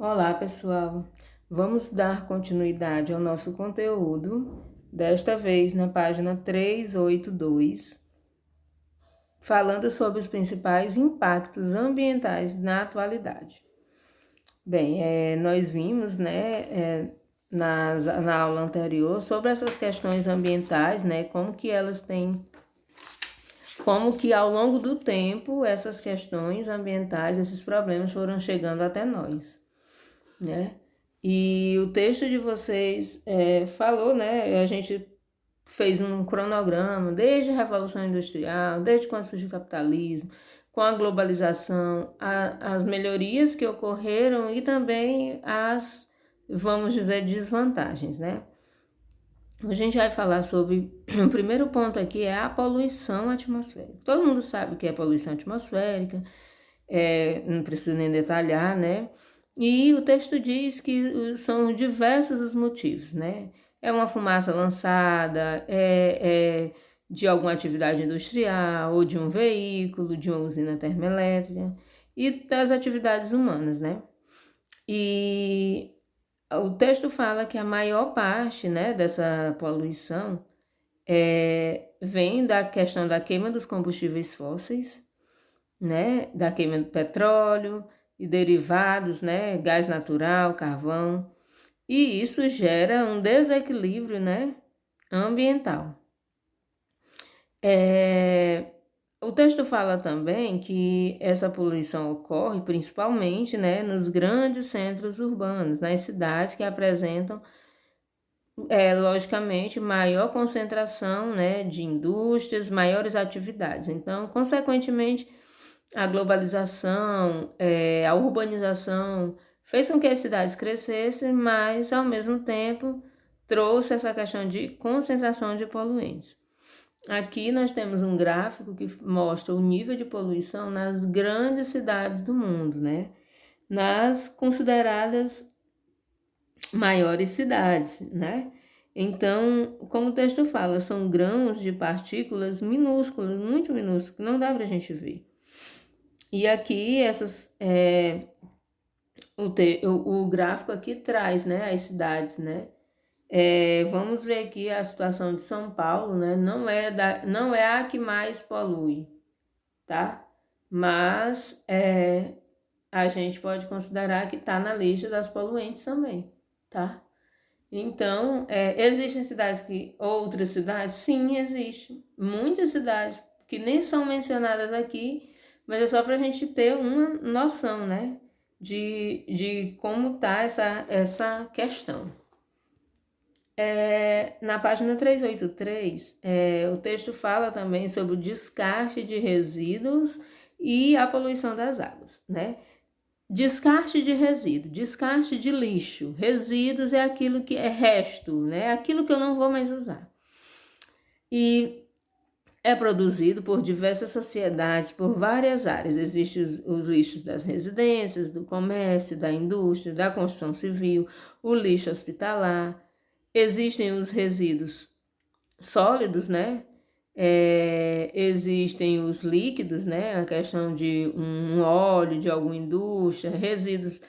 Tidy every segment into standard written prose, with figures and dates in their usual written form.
Olá, pessoal. Vamos dar continuidade ao nosso conteúdo, desta vez na página 382, falando sobre os principais impactos ambientais na atualidade. Bem, nós vimos, na aula anterior sobre essas questões ambientais, como que elas têm, como que ao longo do tempo essas questões ambientais, esses problemas foram chegando até nós, né? E o texto de vocês falou, né? A gente fez um cronograma desde a Revolução Industrial, desde quando surgiu o capitalismo, com a globalização, as melhorias que ocorreram e também as, vamos dizer, desvantagens, né? A gente vai falar sobre, o primeiro ponto aqui é a poluição atmosférica. Todo mundo sabe o que é poluição atmosférica, não preciso nem detalhar, né? E o texto diz que são diversos os motivos, né? É uma fumaça lançada, de alguma atividade industrial, ou de um veículo, de uma usina termoelétrica, e das atividades humanas, né? E o texto fala que a maior parte, né, dessa poluição vem da questão da queima dos combustíveis fósseis, né, da queima do petróleo e derivados, né, gás natural, carvão, e isso gera um desequilíbrio, né, ambiental. O texto fala também que essa poluição ocorre principalmente, né, nos grandes centros urbanos, nas cidades que apresentam, logicamente, maior concentração, né, de indústrias, maiores atividades. Então, consequentemente, a globalização, a urbanização fez com que as cidades crescessem, mas ao mesmo tempo trouxe essa questão de concentração de poluentes. Aqui nós temos um gráfico que mostra o nível de poluição nas grandes cidades do mundo, né? Nas consideradas maiores cidades, né? Então, como o texto fala, são grãos de partículas minúsculas, muito minúsculas, que não dá para a gente ver. E aqui o gráfico aqui traz, né, as cidades, né? Vamos ver aqui a situação de São Paulo, né? Não é a que mais polui, tá? Mas a gente pode considerar que está na lista das poluentes também, tá? Então, existem outras cidades? Sim, existe. Muitas cidades que nem são mencionadas aqui, mas é só para a gente ter uma noção, né? De como está essa questão. Na página 383, o texto fala também sobre o descarte de resíduos e a poluição das águas, né? Descarte de resíduo, descarte de lixo. Resíduos é aquilo que é resto, né? Aquilo que eu não vou mais usar. E é produzido por diversas sociedades, por várias áreas. Existem os lixos das residências, do comércio, da indústria, da construção civil, o lixo hospitalar. Existem os resíduos sólidos, né? Existem os líquidos, né? A questão de um óleo de alguma indústria, resíduos.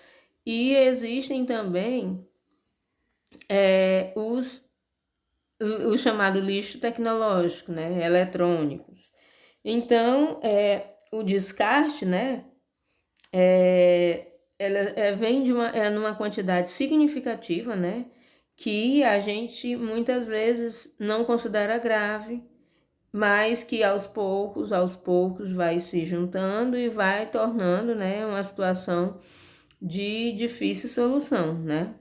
E existem também o chamado lixo tecnológico, né? Eletrônicos. Então, o descarte, né? Ela vem numa quantidade significativa, né? Que a gente muitas vezes não considera grave, mas que aos poucos vai se juntando e vai tornando, né, uma situação de difícil solução, né?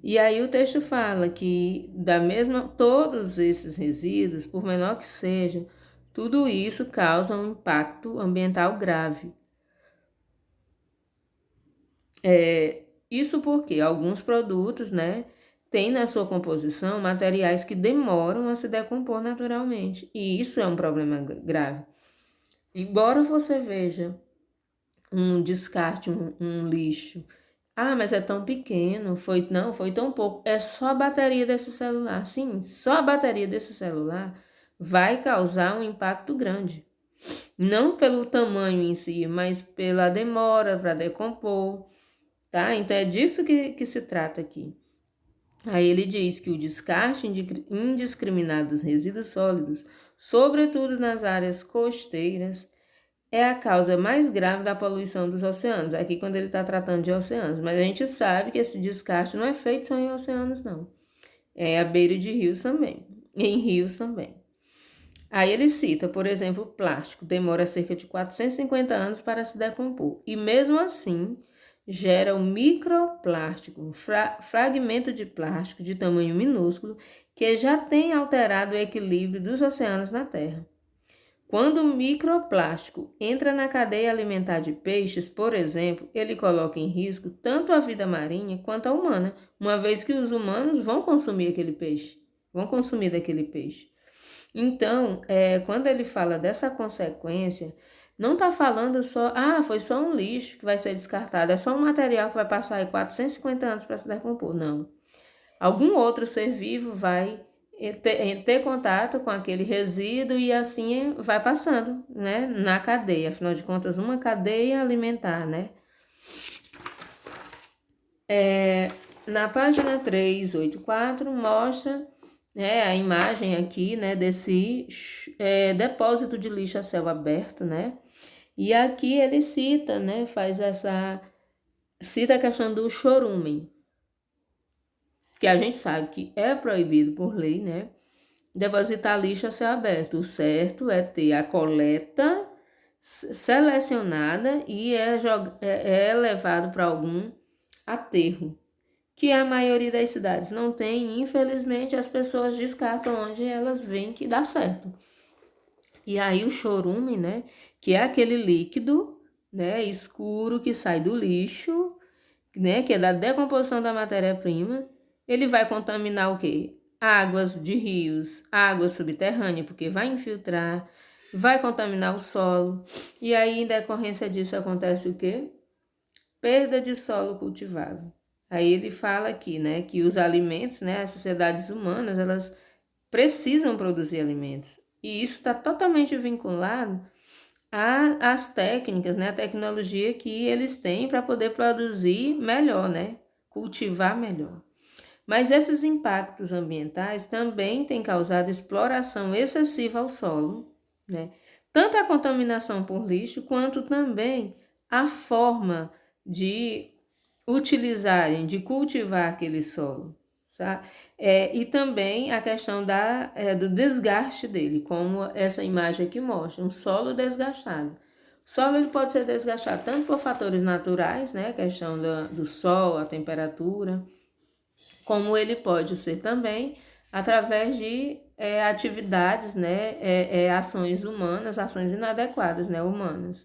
E aí o texto fala que todos esses resíduos, por menor que seja, tudo isso causa um impacto ambiental grave. Isso porque alguns produtos, né, têm na sua composição materiais que demoram a se decompor naturalmente. E isso é um problema grave. Embora você veja um descarte, um lixo, mas é tão pequeno, foi tão pouco, é só a bateria desse celular. Sim, só a bateria desse celular vai causar um impacto grande. Não pelo tamanho em si, mas pela demora para decompor, tá? Então é disso que se trata aqui. Aí ele diz que o descarte indiscriminado dos resíduos sólidos, sobretudo nas áreas costeiras, é a causa mais grave da poluição dos oceanos. Aqui quando ele está tratando de oceanos. Mas a gente sabe que esse descarte não é feito só em oceanos, não. É à beira de rios também. Em rios também. Aí ele cita, por exemplo, o plástico. Demora cerca de 450 anos para se decompor. E mesmo assim, gera um microplástico, um fragmento de plástico de tamanho minúsculo que já tem alterado o equilíbrio dos oceanos na Terra. Quando o microplástico entra na cadeia alimentar de peixes, por exemplo, ele coloca em risco tanto a vida marinha quanto a humana, uma vez que os humanos vão consumir aquele peixe, vão consumir daquele peixe. Então, quando ele fala dessa consequência, não está falando só, foi só um lixo que vai ser descartado, é só um material que vai passar aí 450 anos para se decompor. Não. Algum outro ser vivo vai ter contato com aquele resíduo e assim vai passando, né, na cadeia. Afinal de contas, uma cadeia alimentar, né? Na página 384 mostra, né, a imagem aqui, né, desse depósito de lixo a céu aberto, né? E aqui ele cita, né, cita a questão do chorume, que a gente sabe que é proibido por lei, né, depositar lixo a céu aberto. O certo é ter a coleta selecionada e é levado para algum aterro, que a maioria das cidades não tem, e infelizmente as pessoas descartam onde elas veem que dá certo. E aí o chorume, né, que é aquele líquido, né, escuro que sai do lixo, né, que é da decomposição da matéria-prima, ele vai contaminar o quê? Águas de rios, água subterrânea, porque vai infiltrar, vai contaminar o solo. E aí, em decorrência disso, acontece o quê? Perda de solo cultivável. Aí ele fala aqui, né, que os alimentos, né, as sociedades humanas, elas precisam produzir alimentos. E isso está totalmente vinculado às técnicas, né, a tecnologia que eles têm para poder produzir melhor, né, cultivar melhor. Mas esses impactos ambientais também têm causado exploração excessiva ao solo, né? Tanto a contaminação por lixo, quanto também a forma de utilizarem, de cultivar aquele solo, sabe? E também a questão do desgaste dele, como essa imagem aqui mostra, um solo desgastado. O solo ele pode ser desgastado tanto por fatores naturais, né, a questão do sol, a temperatura, como ele pode ser também através de atividades, né, ações humanas, ações inadequadas, né, humanas.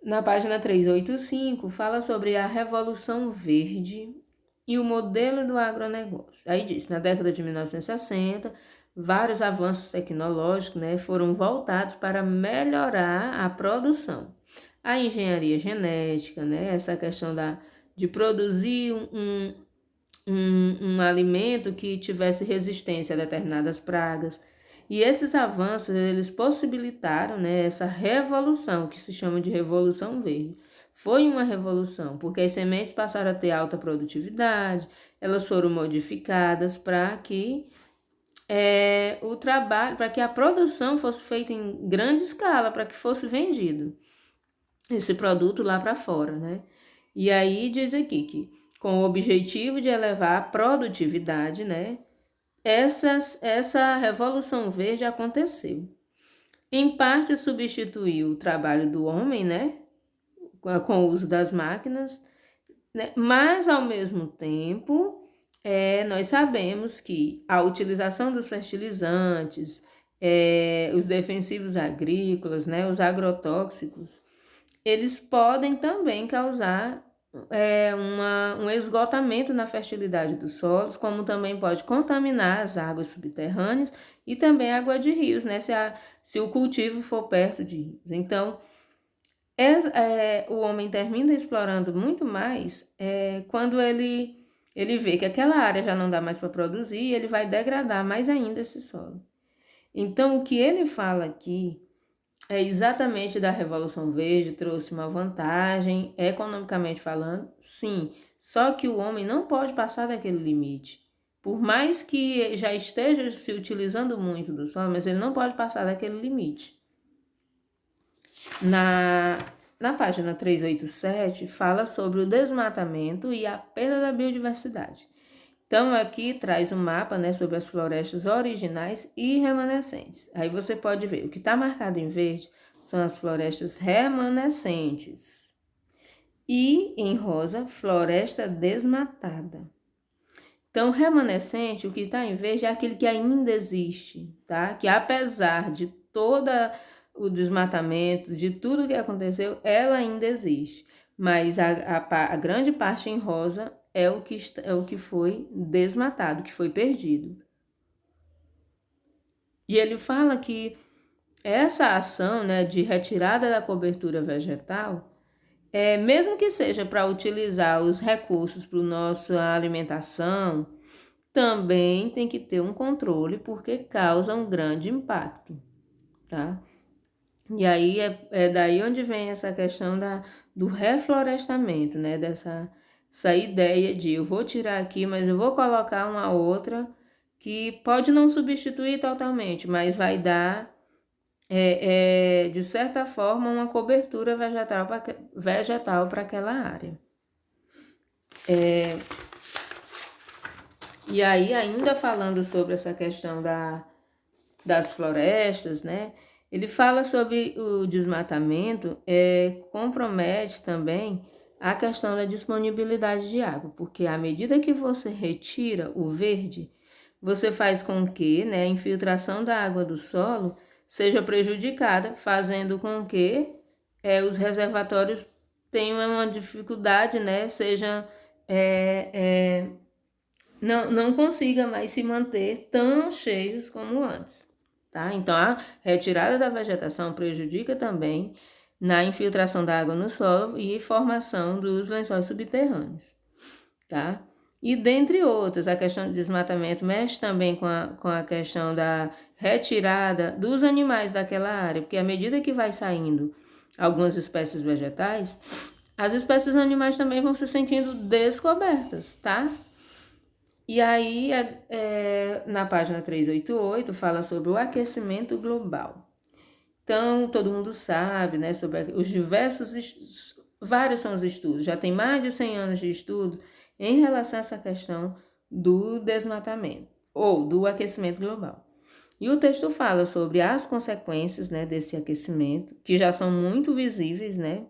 Na página 385 fala sobre a Revolução Verde e o modelo do agronegócio. Aí diz, na década de 1960, vários avanços tecnológicos, né, foram voltados para melhorar a produção. A engenharia genética, né, essa questão de produzir um alimento que tivesse resistência a determinadas pragas. E esses avanços, eles possibilitaram, né, essa revolução, que se chama de Revolução Verde. Foi uma revolução, porque as sementes passaram a ter alta produtividade, elas foram modificadas para que o trabalho, para que a produção fosse feita em grande escala, para que fosse vendido esse produto lá para fora, né? E aí diz aqui que com o objetivo de elevar a produtividade, né? Essa revolução verde aconteceu. Em parte substituiu o trabalho do homem, né? Com o uso das máquinas, né? Mas ao mesmo tempo, nós sabemos que a utilização dos fertilizantes, os defensivos agrícolas, né? Os agrotóxicos, eles podem também causar um esgotamento na fertilidade dos solos, como também pode contaminar as águas subterrâneas e também a água de rios, né? Se o cultivo for perto de rios. Então, o homem termina explorando muito mais quando ele vê que aquela área já não dá mais para produzir e ele vai degradar mais ainda esse solo. Então, o que ele fala aqui é exatamente da Revolução Verde, trouxe uma vantagem, economicamente falando, sim. Só que o homem não pode passar daquele limite. Por mais que já esteja se utilizando muito do solo, mas ele não pode passar daquele limite. Na página 387, fala sobre o desmatamento e a perda da biodiversidade. Então, aqui traz um mapa, né, sobre as florestas originais e remanescentes. Aí você pode ver, o que está marcado em verde são as florestas remanescentes. E em rosa, floresta desmatada. Então, remanescente, o que está em verde é aquele que ainda existe, tá? Que apesar de toda o desmatamento, de tudo que aconteceu, ela ainda existe. Mas a grande parte em rosa é o que foi desmatado, que foi perdido. E ele fala que essa ação, né, de retirada da cobertura vegetal, mesmo que seja para utilizar os recursos para a nossa alimentação, também tem que ter um controle, porque causa um grande impacto, tá? E aí é daí onde vem essa questão do reflorestamento, né? Essa ideia de eu vou tirar aqui, mas eu vou colocar uma outra que pode não substituir totalmente, mas vai dar, de certa forma, uma cobertura vegetal para aquela área. E aí, ainda falando sobre essa questão das florestas, né? Ele fala sobre o desmatamento, compromete também a questão da disponibilidade de água, porque à medida que você retira o verde, você faz com que, né, a infiltração da água do solo seja prejudicada, fazendo com que os reservatórios tenham uma dificuldade, né, não consiga mais se manter tão cheios como antes, tá? Então, a retirada da vegetação prejudica também na infiltração da água no solo e formação dos lençóis subterrâneos, tá? E dentre outras, a questão do desmatamento mexe também com a questão da retirada dos animais daquela área, porque à medida que vai saindo algumas espécies vegetais, as espécies animais também vão se sentindo descobertas, tá? E aí, na página 388, fala sobre o aquecimento global. Então, todo mundo sabe, né, sobre os vários são os estudos, já tem mais de 100 anos de estudo em relação a essa questão do desmatamento, ou do aquecimento global. E o texto fala sobre as consequências, né, desse aquecimento, que já são muito visíveis, né,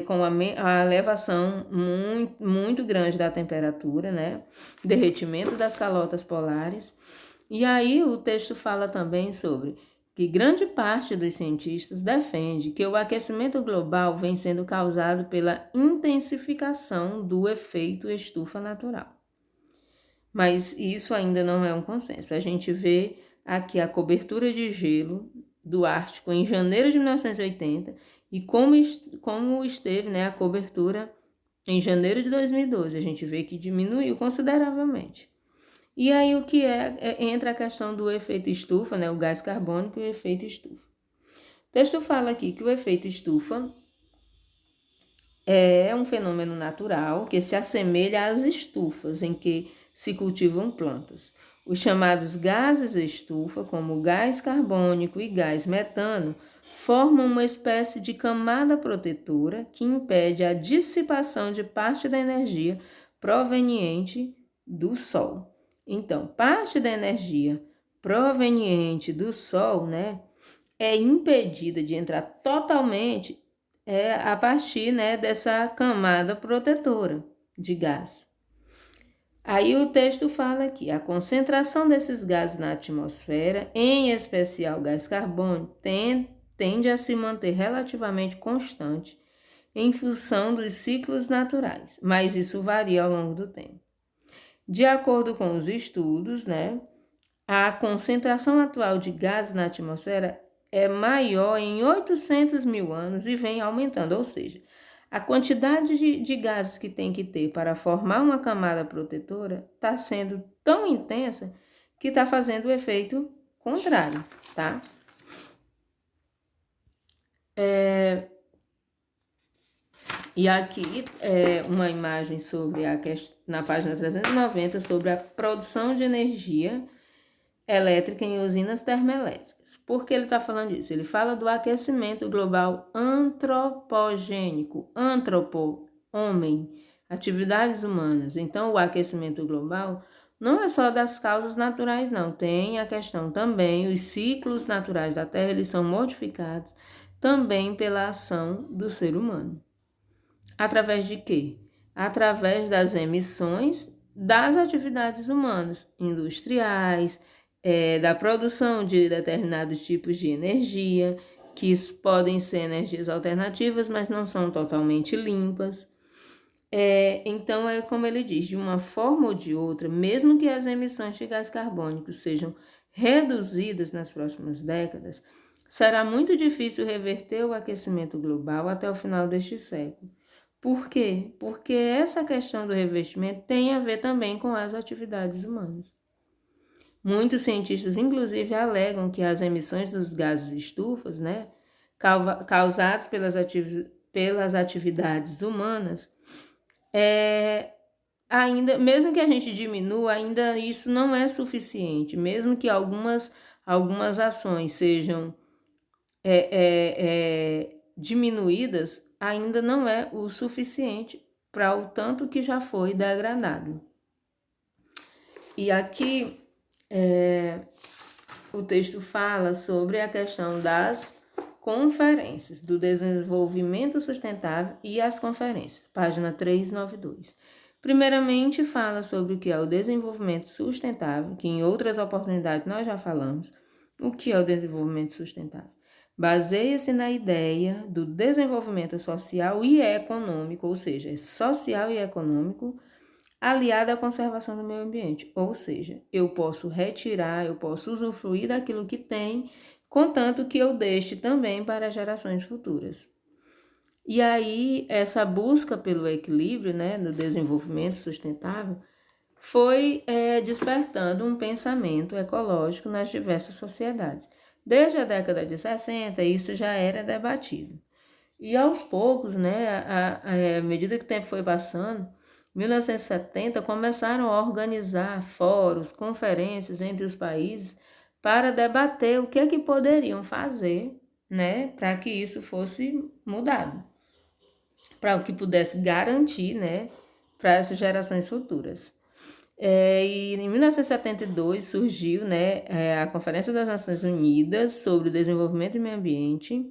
com a elevação muito grande da temperatura, né? Derretimento das calotas polares. E aí o texto fala também sobre que grande parte dos cientistas defende que o aquecimento global vem sendo causado pela intensificação do efeito estufa natural. Mas isso ainda não é um consenso. A gente vê aqui a cobertura de gelo do Ártico em janeiro de 1980 e como esteve, né, a cobertura em janeiro de 2012. A gente vê que diminuiu consideravelmente. E aí o que entra a questão do efeito estufa, né, o gás carbônico e o efeito estufa. O texto fala aqui que o efeito estufa é um fenômeno natural que se assemelha às estufas em que se cultivam plantas. Os chamados gases estufa, como gás carbônico e gás metano, formam uma espécie de camada protetora que impede a dissipação de parte da energia proveniente do Sol. Então, parte da energia proveniente do Sol, né, é impedida de entrar totalmente a partir, né, dessa camada protetora de gás. Aí o texto fala aqui, a concentração desses gases na atmosfera, em especial gás carbônico, tende a se manter relativamente constante em função dos ciclos naturais, mas isso varia ao longo do tempo. De acordo com os estudos, né, a concentração atual de gases na atmosfera é maior em 800 mil anos e vem aumentando, ou seja, a quantidade de gases que tem que ter para formar uma camada protetora está sendo tão intensa que está fazendo o efeito contrário, tá? E aqui é uma imagem sobre na página 390 sobre a produção de energia elétrica em usinas termoelétricas. Por que ele está falando disso? Ele fala do aquecimento global antropogênico, homem, atividades humanas. Então, o aquecimento global não é só das causas naturais, não. Tem a questão também, os ciclos naturais da Terra, eles são modificados também pela ação do ser humano. Através de quê? Através das emissões das atividades humanas, industriais, da produção de determinados tipos de energia, que podem ser energias alternativas, mas não são totalmente limpas. Então, é como ele diz, de uma forma ou de outra, mesmo que as emissões de gás carbônico sejam reduzidas nas próximas décadas, será muito difícil reverter o aquecimento global até o final deste século. Por quê? Porque essa questão do revestimento tem a ver também com as atividades humanas. Muitos cientistas, inclusive, alegam que as emissões dos gases estufas, né, causadas pelas atividades humanas, ainda, mesmo que a gente diminua, ainda isso não é suficiente. Mesmo que algumas ações sejam diminuídas, ainda não é o suficiente para o tanto que já foi degradado. E aqui o texto fala sobre a questão das conferências, do desenvolvimento sustentável e as conferências, página 392. Primeiramente, fala sobre o que é o desenvolvimento sustentável, que em outras oportunidades nós já falamos. O que é o desenvolvimento sustentável? Baseia-se na ideia do desenvolvimento social e econômico, ou seja, social e econômico, aliado à conservação do meio ambiente. Ou seja, eu posso retirar, eu posso usufruir daquilo que tem, contanto que eu deixe também para gerações futuras. E aí, essa busca pelo equilíbrio, né, no desenvolvimento sustentável, foi despertando um pensamento ecológico nas diversas sociedades. Desde a década de 60, isso já era debatido. E aos poucos, né, à medida que o tempo foi passando, 1970 começaram a organizar fóruns, conferências entre os países para debater o que é que poderiam fazer, né, para que isso fosse mudado, para que pudesse garantir, né, para essas gerações futuras. E em 1972 surgiu, né, a Conferência das Nações Unidas sobre o Desenvolvimento e Meio Ambiente,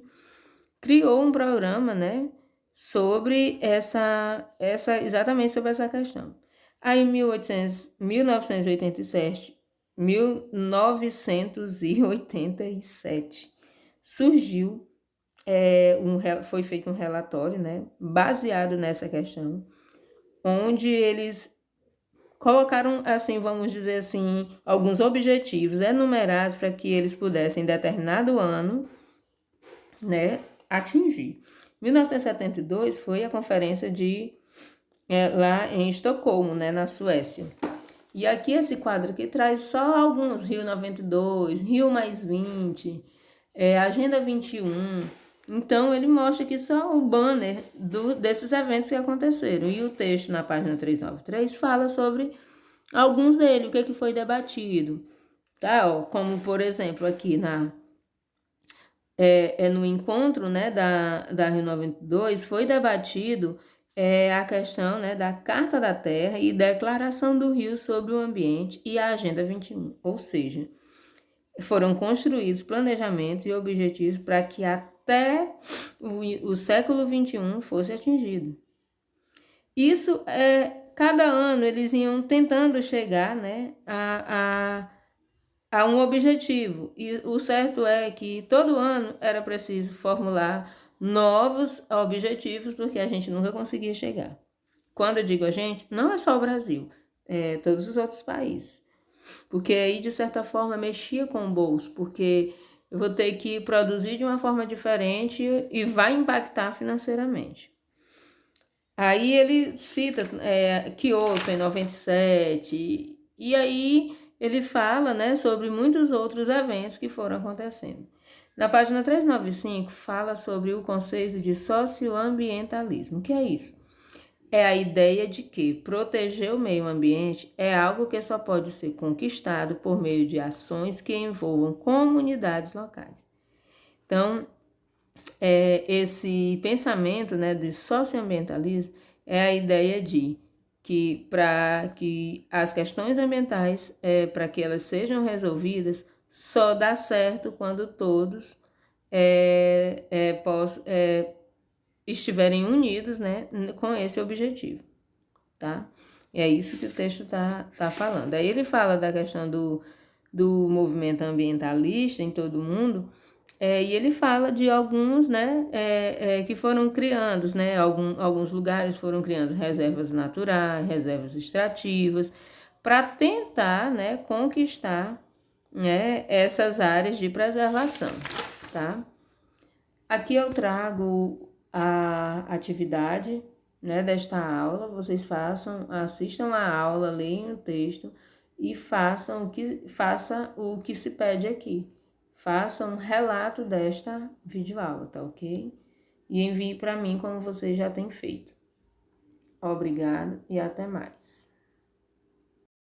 criou um programa, né, sobre exatamente sobre essa questão. Aí em 1987 surgiu, foi feito um relatório, né, baseado nessa questão, onde eles colocaram, assim, vamos dizer assim, alguns objetivos enumerados para que eles pudessem, em determinado ano, né, atingir. 1972 foi a conferência lá em Estocolmo, né, na Suécia. E aqui esse quadro aqui traz só alguns, Rio 92, Rio mais 20, Agenda 21. Então, ele mostra aqui só o banner desses eventos que aconteceram. E o texto na página 393 fala sobre alguns deles, o que foi debatido. Tá? Como, por exemplo, aqui no encontro, né, da Rio 92, foi debatido a questão, né, da Carta da Terra e Declaração do Rio sobre o Ambiente e a Agenda 21. Ou seja, foram construídos planejamentos e objetivos para que até o século XXI fosse atingido. Isso, cada ano eles iam tentando chegar, né, a um objetivo. E o certo é que todo ano era preciso formular novos objetivos, porque a gente nunca conseguia chegar. Quando eu digo a gente, não é só o Brasil, todos os outros países. Porque aí, de certa forma, mexia com o bolso, porque eu vou ter que produzir de uma forma diferente e vai impactar financeiramente. Aí ele cita Kyoto em 97, e aí ele fala, né, sobre muitos outros eventos que foram acontecendo. Na página 395 fala sobre o conceito de socioambientalismo. O que é isso? É a ideia de que proteger o meio ambiente é algo que só pode ser conquistado por meio de ações que envolvam comunidades locais. Então, esse pensamento, né, de socioambientalismo é a ideia de que para que as questões ambientais, para que elas sejam resolvidas, só dá certo quando todos estiverem unidos, né, com esse objetivo, tá? É isso que o texto tá falando. Aí ele fala da questão do movimento ambientalista em todo o mundo, e ele fala de alguns, né, que foram criando, né, alguns lugares foram criando reservas naturais, reservas extrativas, para tentar, né, conquistar, né, essas áreas de preservação, tá? Aqui eu trago a atividade, né, desta aula. Vocês assistam a aula, leiam o texto e façam o que se pede aqui. Façam um relato desta videoaula, tá ok? E envie para mim como vocês já têm feito. Obrigado e até mais.